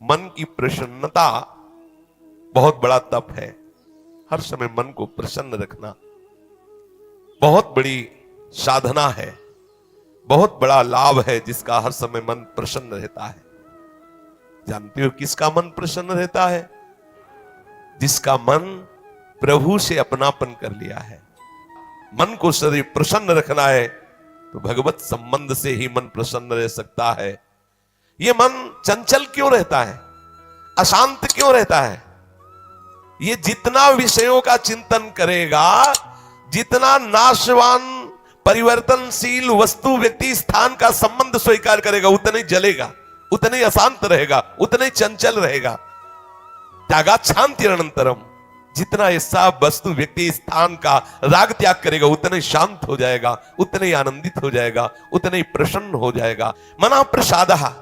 मन की प्रसन्नता बहुत बड़ा तप है। हर समय मन को प्रसन्न रखना बहुत बड़ी साधना है, बहुत बड़ा लाभ है, जिसका हर समय मन प्रसन्न रहता है। जानते हो किसका मन प्रसन्न रहता है? जिसका मन प्रभु से अपनापन कर लिया है। मन को सदैव प्रसन्न रखना है तो भगवत संबंध से ही मन प्रसन्न रह सकता है। ये मन चंचल क्यों रहता है, अशांत क्यों रहता है? ये जितना विषयों का चिंतन करेगा, जितना नाशवान परिवर्तनशील वस्तु व्यक्ति स्थान का संबंध स्वीकार करेगा, उतना ही जलेगा, उतना ही अशांत रहेगा, उतना ही चंचल रहेगा। त्यागात् शान्तिरनन्तरम, जितना ऐसा वस्तु व्यक्ति स्थान का राग त्याग करेगा, उतना ही शांत हो जाएगा, उतना ही आनंदित हो जाएगा, उतना ही प्रसन्न हो जाएगा। मना प्रसादः,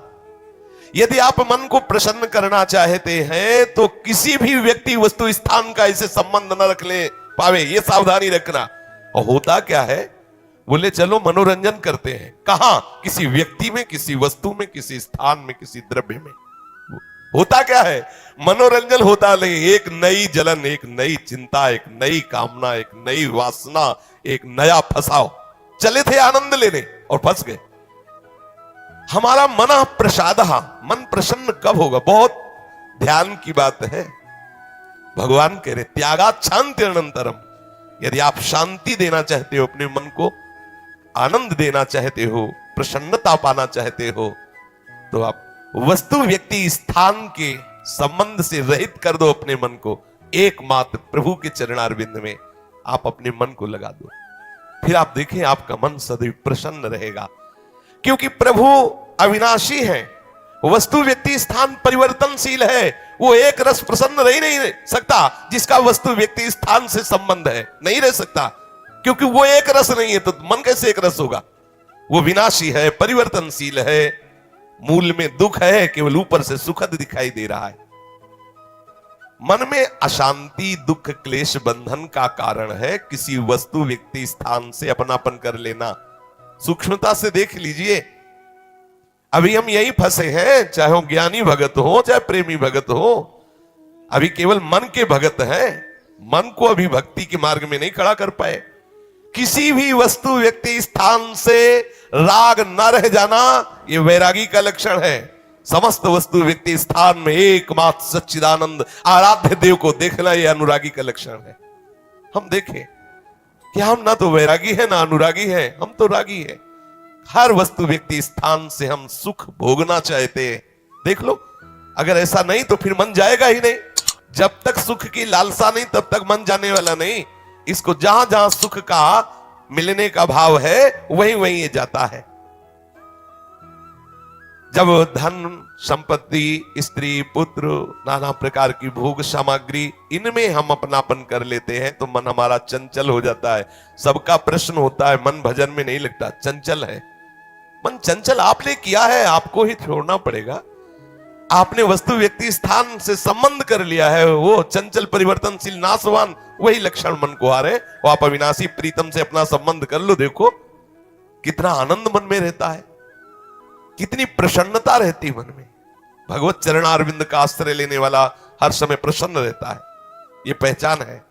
यदि आप मन को प्रसन्न करना चाहते हैं तो किसी भी व्यक्ति वस्तु स्थान का ऐसे संबंध न रख ले पावे, ये सावधानी रखना। और होता क्या है, बोले चलो मनोरंजन करते हैं, कहां? किसी व्यक्ति में, किसी वस्तु में, किसी स्थान में, किसी द्रव्य में। होता क्या है, मनोरंजन होता नहीं, एक नई जलन, एक नई चिंता, एक नई कामना, एक नई वासना, एक नया फसाव। चले थे आनंद लेने और फंस गए। हमारा मन प्रसादः, मन प्रसन्न कब होगा? बहुत ध्यान की बात है। भगवान कह रहे त्यागात् शान्तिरनन्तरम, यदि आप शांति देना चाहते हो, अपने मन को आनंद देना चाहते हो, प्रसन्नता पाना चाहते हो, तो आप वस्तु व्यक्ति स्थान के संबंध से रहित कर दो अपने मन को। एकमात्र प्रभु के चरणारविंद में आप अपने मन को लगा दो, फिर आप देखें आपका मन सदैव प्रसन्न रहेगा। क्योंकि प्रभु अविनाशी है, वस्तु व्यक्ति स्थान परिवर्तनशील है। वो एक रस प्रसन्न रह नहीं सकता जिसका वस्तु व्यक्ति स्थान से संबंध है, नहीं रह सकता, क्योंकि वो एक रस नहीं है, तो मन कैसे एक रस होगा? वो विनाशी है, परिवर्तनशील है, मूल में दुख है, केवल ऊपर से सुखद दिखाई दे रहा है। मन में अशांति, दुख, क्लेश, बंधन का कारण है किसी वस्तु व्यक्ति स्थान से अपनापन कर लेना। सूक्ष्मता से देख लीजिए, अभी हम यही फंसे हैं, चाहे वो ज्ञानी भगत हो, चाहे प्रेमी भगत हो, अभी केवल मन के भगत हैं, मन को अभी भक्ति के मार्ग में नहीं खड़ा कर पाए। किसी भी वस्तु व्यक्ति स्थान से राग न रह जाना, यह वैरागी का लक्षण है। समस्त वस्तु व्यक्ति स्थान में एकमात्र सच्चिदानंद आराध्य देव को देखना, यह अनुरागी का लक्षण है। हम देखें कि हम ना तो वैरागी है ना अनुरागी है, हम तो रागी है। हर वस्तु व्यक्ति स्थान से हम सुख भोगना चाहते हैं। देख लो, अगर ऐसा नहीं तो फिर मन जाएगा ही नहीं। जब तक सुख की लालसा नहीं, तब तक मन जाने वाला नहीं। इसको जहां जहां सुख का मिलने का भाव है, वहीं वहीं ये जाता है। जब धन, संपत्ति, स्त्री, पुत्र, नाना प्रकार की भोग सामग्री, इनमें हम अपनापन कर लेते हैं तो मन हमारा चंचल हो जाता है। सबका प्रश्न होता है, मन भजन में नहीं लगता, चंचल है। मन चंचल आपने किया है, आपको ही छोड़ना पड़ेगा। आपने वस्तु व्यक्ति स्थान से संबंध कर लिया है, वो चंचल परिवर्तनशील नाशवान, वही लक्षण मन को आ रहे। वो आप अविनाशी प्रीतम से अपना संबंध कर लो, देखो कितना आनंद मन में रहता है, कितनी प्रसन्नता रहती मन में। भगवत चरणारविंद का आश्रय लेने वाला हर समय प्रसन्न रहता है, ये पहचान है।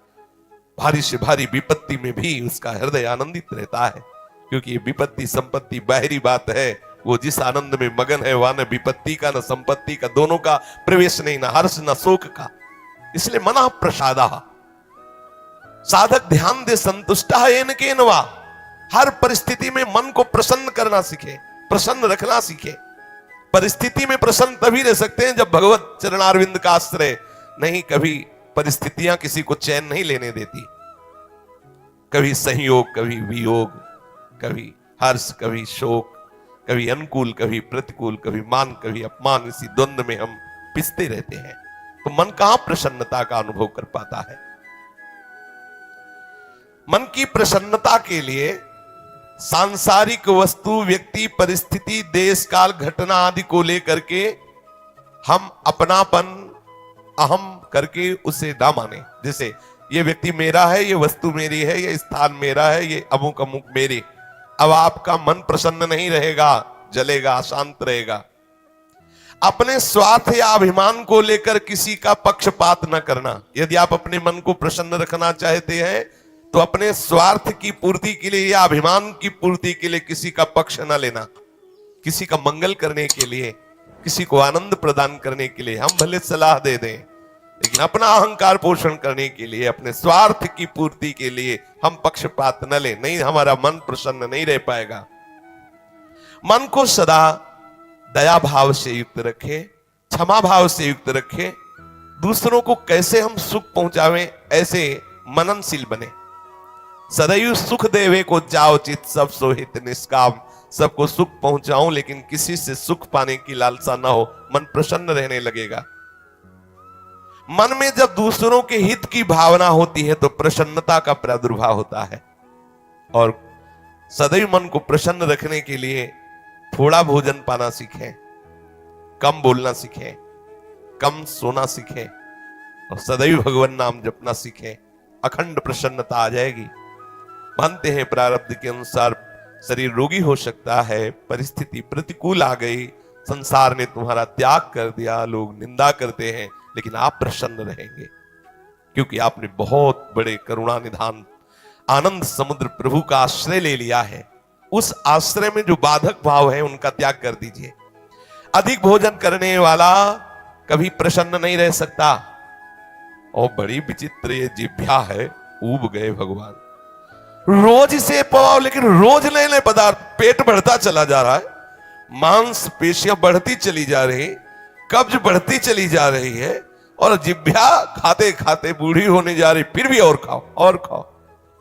भारी से भारी विपत्ति में भी उसका हृदय आनंदित रहता है, क्योंकि ये विपत्ति संपत्ति बाहरी बात है। वो जिस आनंद में मगन है, वहां न विपत्ति का, न संपत्ति का, दोनों का प्रवेश नहीं, न हर्ष न शोक का। इसलिए मनः प्रसादः, साधक ध्यान दे संतुष्टः येन केन वा। हर परिस्थिति में मन को प्रसन्न करना सीखे, प्रसन्न रखना सीखे। परिस्थिति में प्रसन्न तभी रह सकते हैं जब भगवत चरणारविंद का आश्रय नहीं। कभी परिस्थितियां किसी को चैन नहीं लेने देती, कभी संयोग, कभी वियोग, कभी हर्ष, कभी शोक, कभी अनुकूल, कभी प्रतिकूल, कभी मान, कभी अपमान, इसी द्वंद्व में हम पिसते रहते हैं। तो मन कहां प्रसन्नता का अनुभव कर पाता है? मन की प्रसन्नता के लिए सांसारिक वस्तु, व्यक्ति, परिस्थिति, देश काल, घटना आदि को लेकर के हम अपनापन, अहम करके उसे ना माने। जैसे ये व्यक्ति मेरा है, ये वस्तु मेरी है, ये स्थान मेरा है, ये अमुक अमुक मेरे। अब आपका मन प्रसन्न नहीं रहेगा, जलेगा, अशांत रहेगा। अपने स्वार्थ या अभिमान को लेकर किसी का पक्षपात न करना। यदि आप अपने मन को प्रसन्न रखना चाहते हैं तो अपने स्वार्थ की पूर्ति के लिए या अभिमान की पूर्ति के लिए किसी का पक्ष न लेना। किसी का मंगल करने के लिए, किसी को आनंद प्रदान करने के लिए हम भले सलाह दे दें, लेकिन अपना अहंकार पोषण करने के लिए, अपने स्वार्थ की पूर्ति के लिए हम पक्षपात न लें। नहीं, हमारा मन प्रसन्न नहीं रह पाएगा। मन को सदा दया भाव से युक्त रखे, क्षमा भाव से युक्त रखे। दूसरों को कैसे हम सुख पहुंचावें, ऐसे मननशील बने। सदैव सुख देवे को जाओ चित, सब सोहित निष्काम। सबको सुख पहुंचाऊं लेकिन किसी से सुख पाने की लालसा ना हो, मन प्रसन्न रहने लगेगा। मन में जब दूसरों के हित की भावना होती है तो प्रसन्नता का प्रादुर्भाव होता है। और सदैव मन को प्रसन्न रखने के लिए थोड़ा भोजन पाना सीखें, कम बोलना सीखें, कम सोना सीखें और सदैव भगवान नाम जपना सीखें। अखंड प्रसन्नता आ जाएगी। मानते हैं प्रारब्ध के अनुसार शरीर रोगी हो सकता है, परिस्थिति प्रतिकूल आ गई, संसार ने तुम्हारा त्याग कर दिया, लोग निंदा करते हैं, लेकिन आप प्रसन्न रहेंगे क्योंकि आपने बहुत बड़े करुणा निधान आनंद समुद्र प्रभु का आश्रय ले लिया है। उस आश्रय में जो बाधक भाव है उनका त्याग कर दीजिए। अधिक भोजन करने वाला कभी प्रसन्न नहीं रह सकता। और बड़ी विचित्र ये जिह्वा है, ऊब गए भगवान। रोज इसे पवाओ लेकिन रोज नए नए पदार्थ, पेट बढ़ता चला जा रहा है, मांस पेशियां बढ़ती चली जा रही, कब्ज बढ़ती चली जा रही है और जिह्वा खाते खाते बूढ़ी होने जा रही, फिर भी और खाओ और खाओ।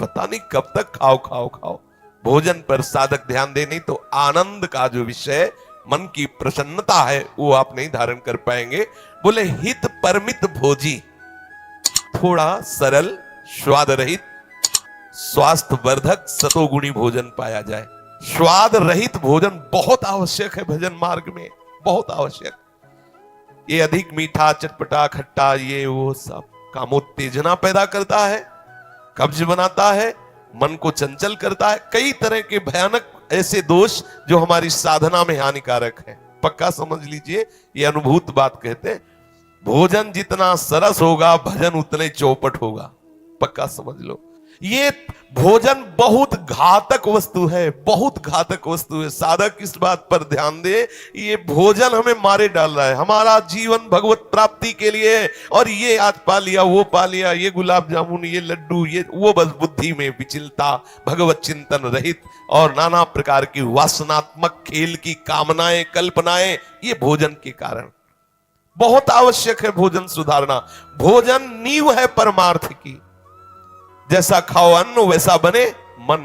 पता नहीं कब तक खाओ खाओ खाओ। भोजन पर साधक ध्यान दे, नहीं तो आनंद का जो विषय मन की प्रसन्नता है वो आप नहीं धारण कर पाएंगे। बोले हित परमित भोजी, थोड़ा सरल, स्वाद रहित, स्वास्थ्य वर्धक सतोगुणी भोजन पाया जाए। स्वाद रहित भोजन बहुत आवश्यक है भजन मार्ग में, बहुत आवश्यक। ये अधिक मीठा, चटपटा, खट्टा, ये वो सब कामोत्तेजना पैदा करता है, कब्ज बनाता है, मन को चंचल करता है। कई तरह के भयानक ऐसे दोष जो हमारी साधना में हानिकारक है। पक्का समझ लीजिए, ये अनुभूत बात कहते हैं। भोजन जितना सरस होगा भजन उतने चौपट होगा। पक्का समझ लो, ये भोजन बहुत घातक वस्तु है, बहुत घातक वस्तु है। साधक इस बात पर ध्यान दे, ये भोजन हमें मारे डाल रहा है। हमारा जीवन भगवत प्राप्ति के लिए है और ये आज पा लिया, वो पा लिया, ये गुलाब जामुन, ये लड्डू, ये वो, बस बुद्धि में विचलता, भगवत चिंतन रहित और नाना प्रकार की वासनात्मक खेल की कामनाएं, कल्पनाएं, ये भोजन के कारण। बहुत आवश्यक है भोजन सुधारना। भोजन नींव है परमार्थ की। जैसा खाओ अन्न वैसा बने मन।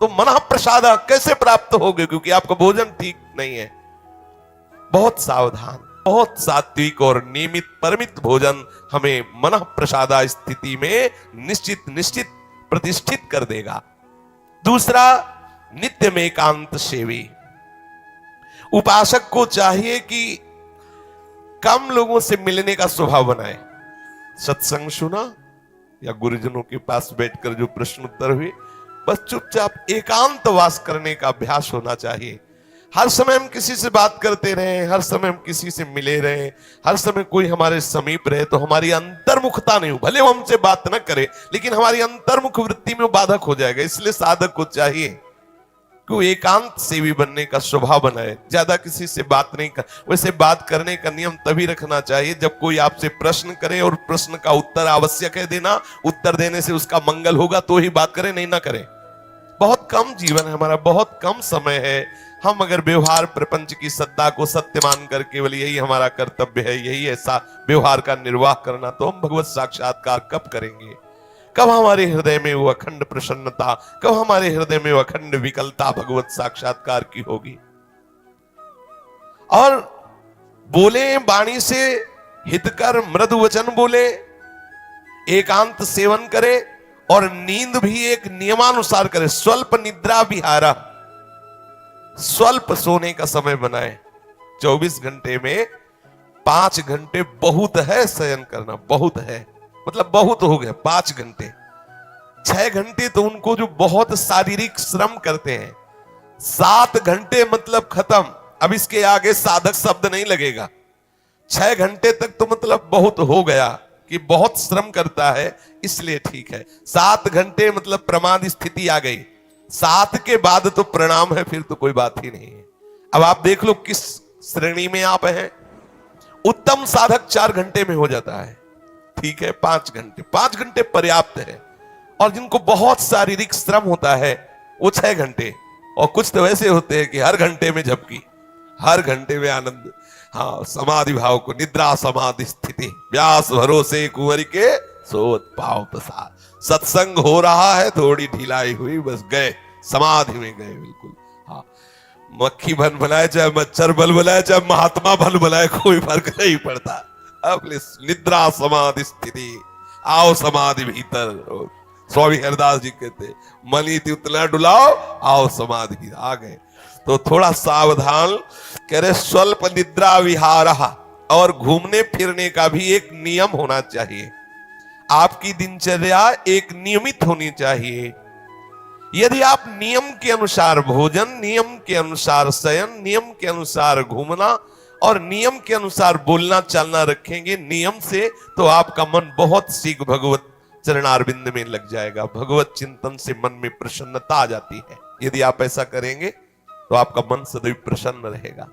तो मन प्रसाद कैसे प्राप्त होगे, क्योंकि आपका भोजन ठीक नहीं है। बहुत सावधान, बहुत सात्विक और नियमित परमित भोजन हमें मन प्रसाद स्थिति में निश्चित निश्चित प्रतिष्ठित कर देगा। दूसरा, नित्य में एकांत सेवी। उपासक को चाहिए कि कम लोगों से मिलने का स्वभाव बनाए। सत्संग सुना या गुरुजनों के पास बैठकर जो प्रश्न उत्तर हुए, बस चुपचाप एकांत वास करने का अभ्यास होना चाहिए। हर समय हम किसी से बात करते रहे, हर समय हम किसी से मिले रहे, हर समय कोई हमारे समीप रहे, तो हमारी अंतर्मुखता नहीं हो। भले वो हमसे बात न करे लेकिन हमारी अंतर्मुख वृत्ति में वो बाधक हो जाएगा। इसलिए साधक को चाहिए कि वो एकांत सेवी बनने का स्वभाव बनाए, ज्यादा किसी से बात नहीं कर। वैसे बात करने का नियम तभी रखना चाहिए जब कोई आपसे प्रश्न करे और प्रश्न का उत्तर आवश्यक है देना, उत्तर देने से उसका मंगल होगा तो ही बात करें, नहीं ना करें। बहुत कम जीवन है हमारा, बहुत कम समय है। हम अगर व्यवहार प्रपंच की सत्ता को सत्य मानकर केवल यही हमारा कर्तव्य है, यही ऐसा व्यवहार का निर्वाह करना, तो हम भगवत साक्षात्कार कब करेंगे? कब हमारे हृदय में वो अखंड प्रसन्नता, कब हमारे हृदय में वो अखंड विकलता भगवत साक्षात्कार की होगी? और बोले वाणी से हितकर मृदु वचन बोले, एकांत सेवन करे और नींद भी एक नियमानुसार करे। स्वल्प निद्रा विहारा, स्वल्प सोने का समय बनाए। 24 घंटे में 5 घंटे बहुत है शयन करना, बहुत है, मतलब बहुत हो गया 5 घंटे। 6 घंटे तो उनको जो बहुत शारीरिक श्रम करते हैं। 7 घंटे मतलब खत्म। अब इसके आगे साधक शब्द नहीं लगेगा। 6 घंटे तक तो मतलब बहुत हो गया कि बहुत श्रम करता है, इसलिए ठीक है। 7 घंटे मतलब प्रमाद स्थिति आ गई, 7 के बाद तो प्रणाम है, फिर तो कोई बात ही नहीं है। अब आप देख लो किस श्रेणी में आप हैं। उत्तम साधक 4 घंटे में हो जाता है, ठीक है। 5 घंटे पर्याप्त है। और जिनको बहुत शारीरिक श्रम होता है वो 6 घंटे, और कुछ तो ऐसे होते हैं कि हर घंटे में झपकी, हर घंटे में आनंद। हाँ, समाधि भाव को, निद्रा समाधि स्थिति, व्यास भरोसे कुंवर के सोत पाव प्रसाद। सत्संग हो रहा है, थोड़ी ढिलाई हुई, बस गए समाधि में, गए बिल्कुल। हाँ, मक्खी भन भलाए चाहे मच्छर बल बुलाए चाहे महात्मा भल बुलाए, कोई फर्क नहीं पड़ता। अपने निद्रा समाधि स्थिति, आओ समाधि भीतर। स्वामी हरदास जी कहते, मनीति उतना डुलाओ, आओ समाधि। आ गए तो थोड़ा सावधान, कह रहे स्वल्प निद्रा विहार, और घूमने फिरने का भी एक नियम होना चाहिए। आपकी दिनचर्या एक नियमित होनी चाहिए। यदि आप नियम के अनुसार भोजन, नियम के अनुसार शयन, नियम के अनुसार घूमना और नियम के अनुसार बोलना चालना रखेंगे नियम से, तो आपका मन बहुत शीघ्र भगवत चरणारविंद में लग जाएगा। भगवत चिंतन से मन में प्रसन्नता आ जाती है। यदि आप ऐसा करेंगे तो आपका मन सदैव प्रसन्न रहेगा।